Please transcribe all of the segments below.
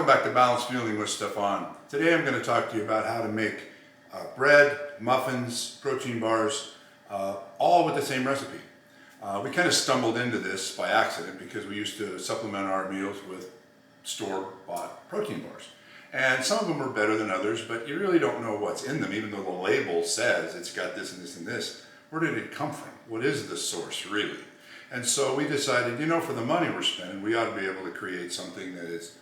welcome back to Balanced Fueling with Stefan. Today I'm going to talk to you about how to make bread, muffins, protein bars, all with the same recipe. We kind of stumbled into this by accident because we used to supplement our meals with store-bought protein bars. And some of them are better than others, but you really don't know what's in them, even though the label says it's got this and this and this. Where did it come from? What is the source, really? And so we decided, for the money we're spending, we ought to be able to create something that is,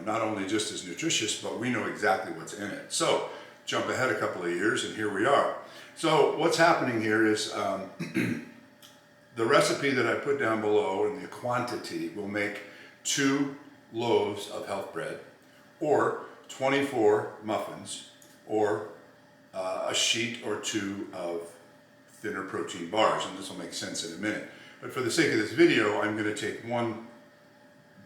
not only just as nutritious, but we know exactly what's in it. So jump ahead a couple of years, and here we are. So what's happening here is the recipe that I put down below and the quantity will make 2 loaves of health bread, or 24 muffins, or a sheet or 2 of thinner protein bars, and this will make sense in a minute. But for the sake of this video, I'm going to take one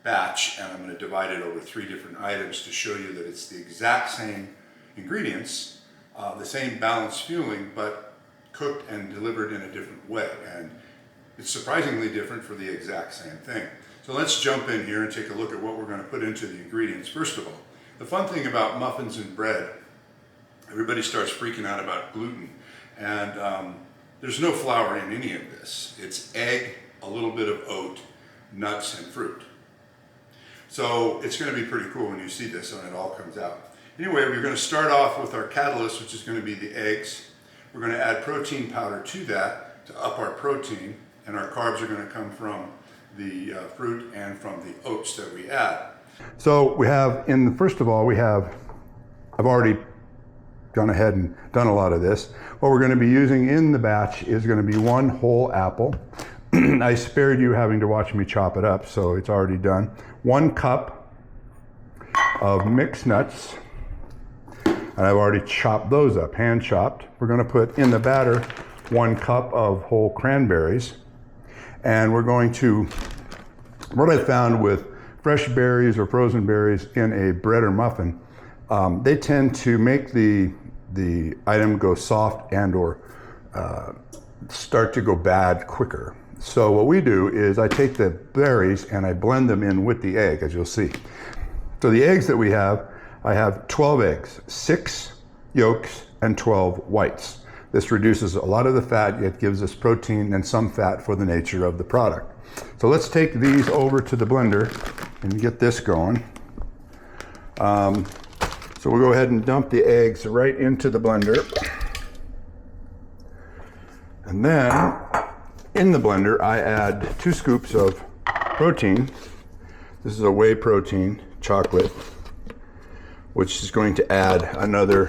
batch and I'm going to divide it over 3 different items to show you that it's the exact same ingredients, the same balanced fueling, but cooked and delivered in a different way. And it's surprisingly different for the exact same thing. So let's jump in here and take a look at what we're going to put into the ingredients. First of all, the fun thing about muffins and bread, everybody starts freaking out about gluten. And there's no flour in any of this. It's egg, a little bit of oat, nuts, and fruit. So it's going to be pretty cool when you see this and it all comes out. Anyway, we're going to start off with our catalyst, which is going to be the eggs. We're going to add protein powder to that to up our protein, and our carbs are going to come from the fruit and from the oats that we add. So we have, first of all, I've already gone ahead and done a lot of this. What we're going to be using in the batch is going to be 1 whole apple. I spared you having to watch me chop it up, so it's already done. 1 cup of mixed nuts, and I've already chopped those up, hand chopped. We're going to put in the batter 1 cup of whole cranberries, and we're going to, what I found with fresh berries or frozen berries in a bread or muffin, they tend to make the item go soft and or start to go bad quicker. So what we do is I take the berries and I blend them in with the egg, as you'll see. So the eggs that we have, I have 12 eggs, 6 yolks and 12 whites. This reduces a lot of the fat, yet gives us protein and some fat for the nature of the product. So let's take these over to the blender and get this going. So we'll go ahead and dump the eggs right into the blender. And then in the blender, I add 2 scoops of protein. This is a whey protein chocolate, which is going to add another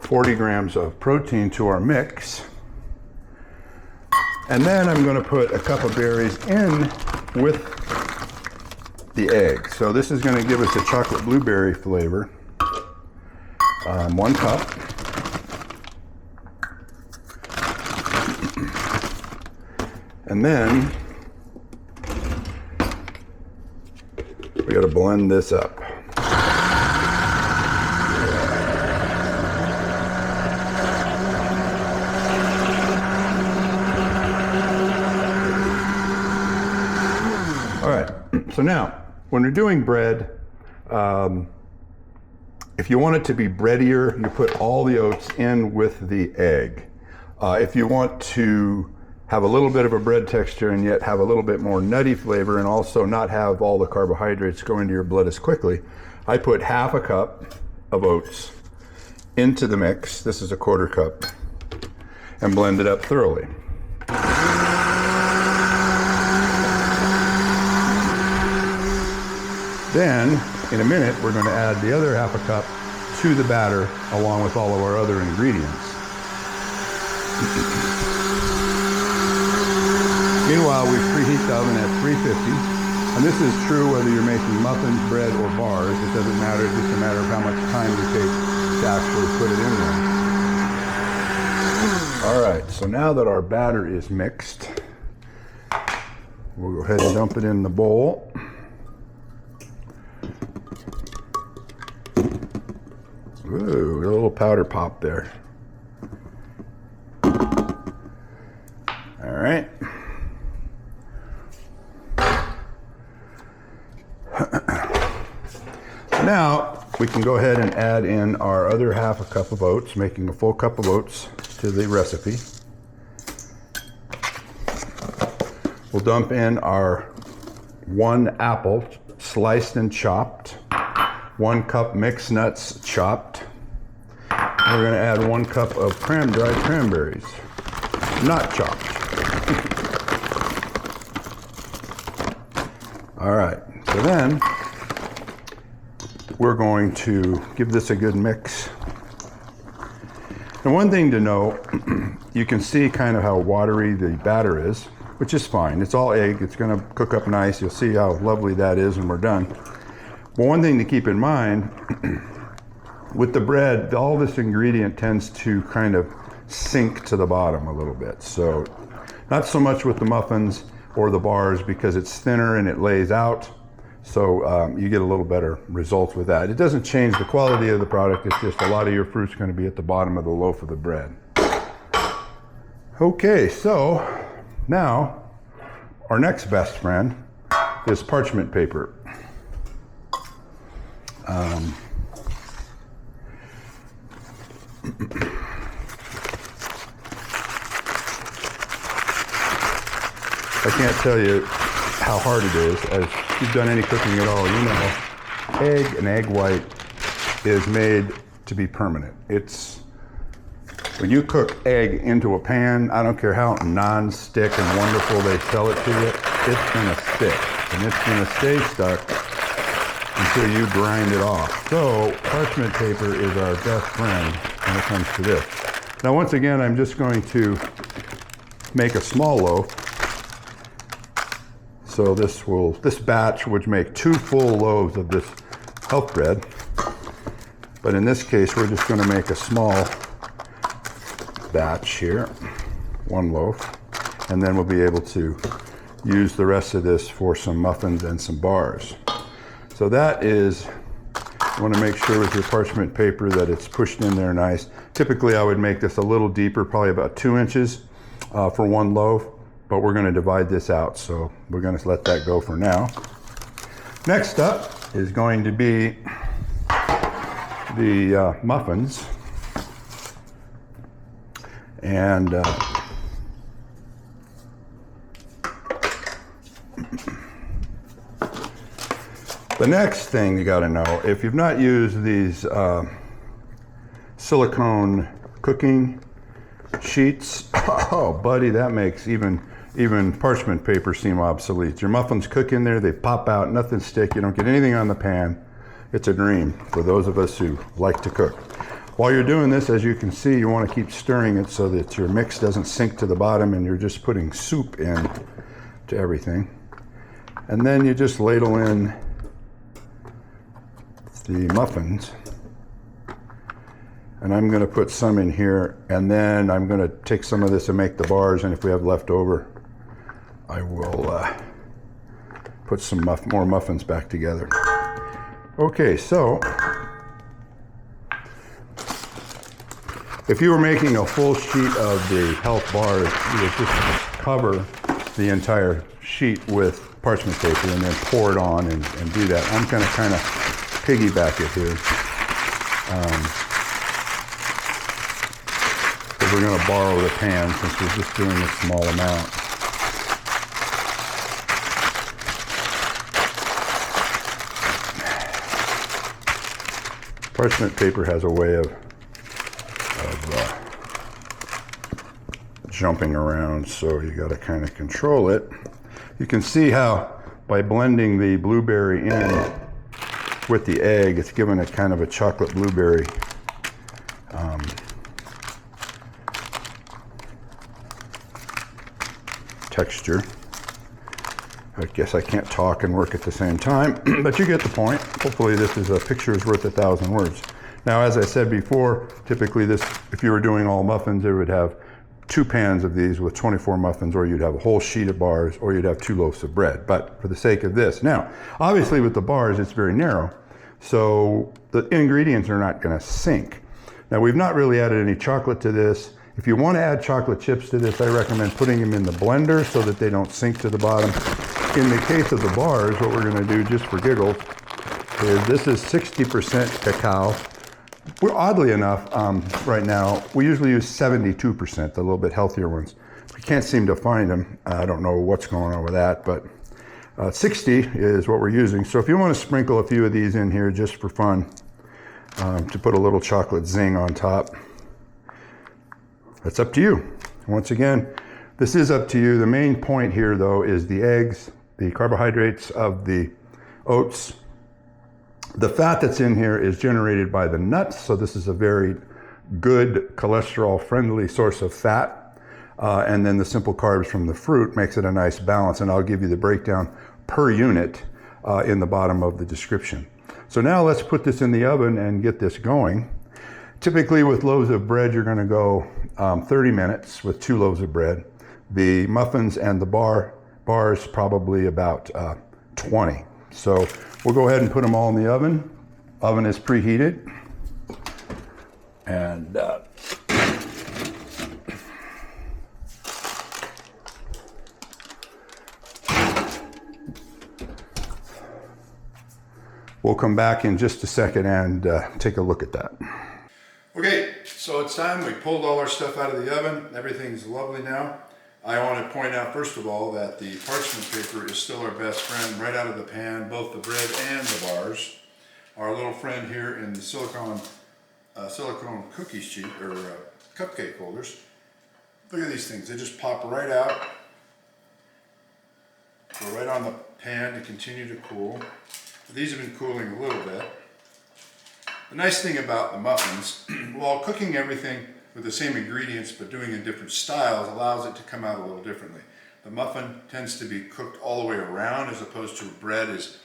40 grams of protein to our mix. And then I'm going to put a cup of berries in with the egg. So this is going to give us a chocolate blueberry flavor. 1 cup. And then we got to blend this up. All right, so now when we're doing bread, if you want it to be breadier, you put all the oats in with the egg. If you want to have a little bit of a bread texture and yet have a little bit more nutty flavor and also not have all the carbohydrates go into your blood as quickly, I put half a cup of oats into the mix. This is a 1/4 cup, and blend it up thoroughly. Then, in a minute, we're going to add the other half a cup to the batter along with all of our other ingredients. Meanwhile, we preheat the oven at 350, and this is true whether you're making muffins, bread, or bars. It doesn't matter, it's just a matter of how much time you take to actually put it in there. All right, so now that our batter is mixed, we'll go ahead and dump it in the bowl. Ooh, a little powder pop there. All right. Now we can go ahead and add in our other half a cup of oats, making a full cup of oats to the recipe. We'll dump in our 1 apple sliced and chopped, 1 cup mixed nuts chopped. We're going to add 1 cup of dried cranberries, not chopped. All right, so then we're going to give this a good mix. And one thing to know, you can see kind of how watery the batter is, which is fine. It's all egg. It's going to cook up nice. You'll see how lovely that is when we're done. But one thing to keep in mind, with the bread, all this ingredient tends to kind of sink to the bottom a little bit. So not so much with the muffins or the bars because it's thinner and it lays out. So you get a little better results with that. It doesn't change the quality of the product. It's just a lot of your fruit's going to be at the bottom of the loaf of the bread. Okay, so now our next best friend is parchment paper. I can't tell you how hard it is. As if you've done any cooking at all, you know, egg and egg white is made to be permanent. It's when you cook egg into a pan, I don't care how non-stick and wonderful they sell it to you, it's gonna stick, and it's gonna stay stuck until you grind it off. So parchment paper is our best friend when it comes to this. Now once again, I'm just going to make a small loaf. So this batch would make 2 full loaves of this health bread. But in this case, we're just going to make a small batch here, 1 loaf, and then we'll be able to use the rest of this for some muffins and some bars. So that is, you want to make sure with your parchment paper that it's pushed in there nice. Typically I would make this a little deeper, probably about 2 inches for 1 loaf. But we're going to divide this out, so we're going to let that go for now. Next up is going to be the muffins. And the next thing you got to know, if you've not used these silicone cooking sheets, oh buddy, that makes even parchment paper seem obsolete. Your muffins cook in there, they pop out, nothing stick, you don't get anything on the pan. It's a dream for those of us who like to cook. While you're doing this, as you can see, you want to keep stirring it so that your mix doesn't sink to the bottom and you're just putting soup in to everything. And then you just ladle in the muffins. And I'm going to put some in here, and then I'm going to take some of this and make the bars, and if we have left over, I will put some more muffins back together. Okay, so if you were making a full sheet of the health bars, you would just cover the entire sheet with parchment paper and then pour it on and do that. I'm going to kind of piggyback it here. We're going to borrow the pan since we're just doing a small amount. Parchment paper has a way of jumping around, so you got to kind of control it. You can see how by blending the blueberry in with the egg, it's given it kind of a chocolate blueberry texture. I guess I can't talk and work at the same time, but you get the point. Hopefully this is a picture is worth 1,000 words. Now, as I said before, typically this, if you were doing all muffins, it would have 2 pans of these with 24 muffins, or you'd have a whole sheet of bars, or you'd have 2 loaves of bread. But for the sake of this, now, obviously with the bars, it's very narrow, so the ingredients are not going to sink. Now, we've not really added any chocolate to this. If you want to add chocolate chips to this, I recommend putting them in the blender so that they don't sink to the bottom. In the case of the bars, what we're going to do, just for giggles, is this is 60% cacao. We're oddly enough, right now, we usually use 72%, the little bit healthier ones. We can't seem to find them. I don't know what's going on with that, but 60 is what we're using. So if you want to sprinkle a few of these in here just for fun, to put a little chocolate zing on top, that's up to you. Once again, this is up to you. The main point here, though, is the eggs, the carbohydrates of the oats. The fat that's in here is generated by the nuts, so this is a very good cholesterol-friendly source of fat. And then the simple carbs from the fruit makes it a nice balance, and I'll give you the breakdown per unit in the bottom of the description. So now let's put this in the oven and get this going. Typically with loaves of bread, you're going to go 30 minutes with 2 loaves of bread. The muffins and the bars probably about 20. So we'll go ahead and put them all in the oven. Oven is preheated. And we'll come back in just a second and take a look at that. Okay, so it's time. We pulled all our stuff out of the oven. Everything's lovely now. I want to point out, first of all, that the parchment paper is still our best friend right out of the pan, both the bread and the bars. Our little friend here in the silicone cookie sheet, or cupcake holders. Look at these things. They just pop right out. Go right on the pan to continue to cool. These have been cooling a little bit. The nice thing about the muffins, while cooking everything with the same ingredients but doing it in different styles, allows it to come out a little differently. The muffin tends to be cooked all the way around, as opposed to bread is,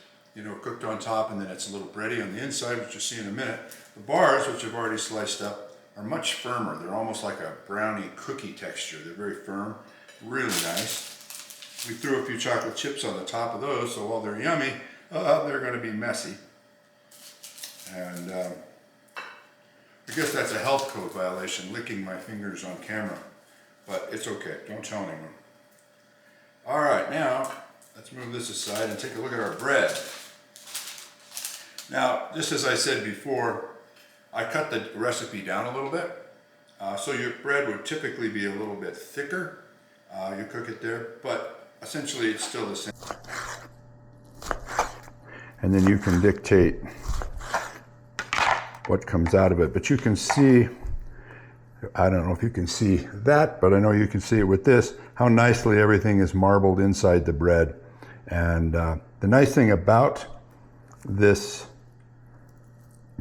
cooked on top and then it's a little bready on the inside, which you'll see in a minute. The bars, which I've already sliced up, are much firmer. They're almost like a brownie cookie texture. They're very firm, really nice. We threw a few chocolate chips on the top of those, so while they're yummy, they're going to be messy. And I guess that's a health code violation, licking my fingers on camera, but it's okay, don't tell anyone. All right, now let's move this aside and take a look at our bread. Now, just as I said before, I cut the recipe down a little bit, so your bread would typically be a little bit thicker. You cook it there, but essentially it's still the same. And then you can dictate what comes out of it. But you can see, I don't know if you can see that, but I know you can see it with this, how nicely everything is marbled inside the bread. And the nice thing about this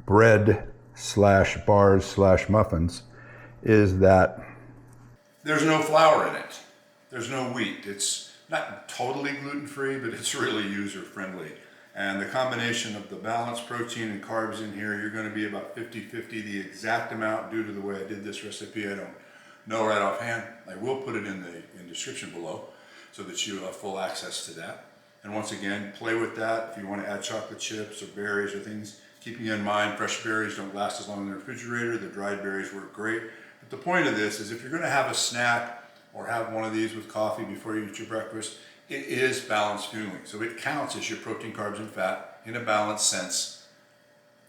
bread / bars / muffins is that there's no flour in it. There's no wheat. It's not totally gluten-free, but it's really user-friendly. And the combination of the balanced protein and carbs in here, you're going to be about 50-50, the exact amount due to the way I did this recipe. I don't know right offhand. I will put it in the description below so that you have full access to that. And once again, play with that. If you want to add chocolate chips or berries or things, keeping in mind fresh berries don't last as long in the refrigerator. The dried berries work great. But the point of this is if you're going to have a snack or have one of these with coffee before you eat your breakfast, it is balanced fueling. So it counts as your protein, carbs, and fat in a balanced sense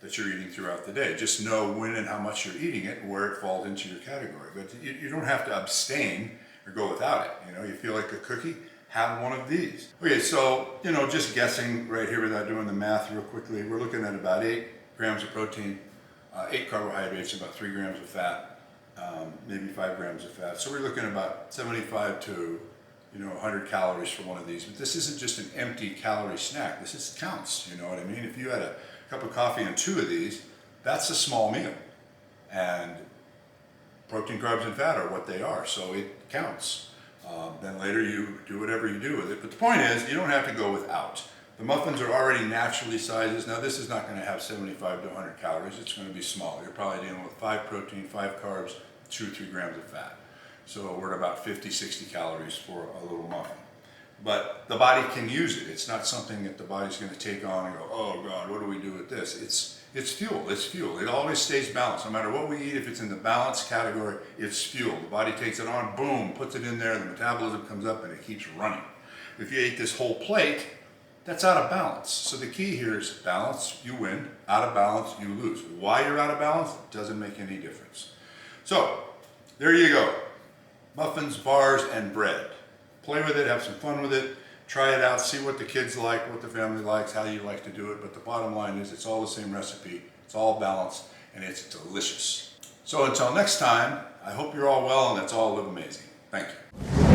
that you're eating throughout the day. Just know when and how much you're eating it and where it falls into your category. But you don't have to abstain or go without it. You feel like a cookie, have one of these. Okay, so, just guessing right here without doing the math real quickly, we're looking at about 8 grams of protein, 8 carbohydrates, about 3 grams of fat, maybe 5 grams of fat. So we're looking at about 75 to 100 calories for one of these. But this isn't just an empty calorie snack. This counts, you know what I mean? If you had a cup of coffee and 2 of these, that's a small meal. And protein, carbs, and fat are what they are, so it counts. Then later you do whatever you do with it. But the point is, you don't have to go without. The muffins are already naturally sizes. Now this is not going to have 75 to 100 calories. It's going to be smaller. You're probably dealing with 5 protein, 5 carbs, 2 or 3 grams of fat. So we're at about 50, 60 calories for a little muffin. But the body can use it. It's not something that the body's going to take on and go, oh God, what do we do with this? It's fuel. It's fuel. It always stays balanced. No matter what we eat, if it's in the balanced category, it's fuel. The body takes it on, boom, puts it in there, the metabolism comes up and it keeps running. If you ate this whole plate, that's out of balance. So the key here is balance, you win. Out of balance, you lose. Why you're out of balance doesn't make any difference. So there you go. Muffins, bars, and bread. Play with it, have some fun with it, try it out, see what the kids like, what the family likes, how you like to do it. But the bottom line is it's all the same recipe, it's all balanced, and it's delicious. So until next time, I hope you're all well and let's all live amazing. Thank you.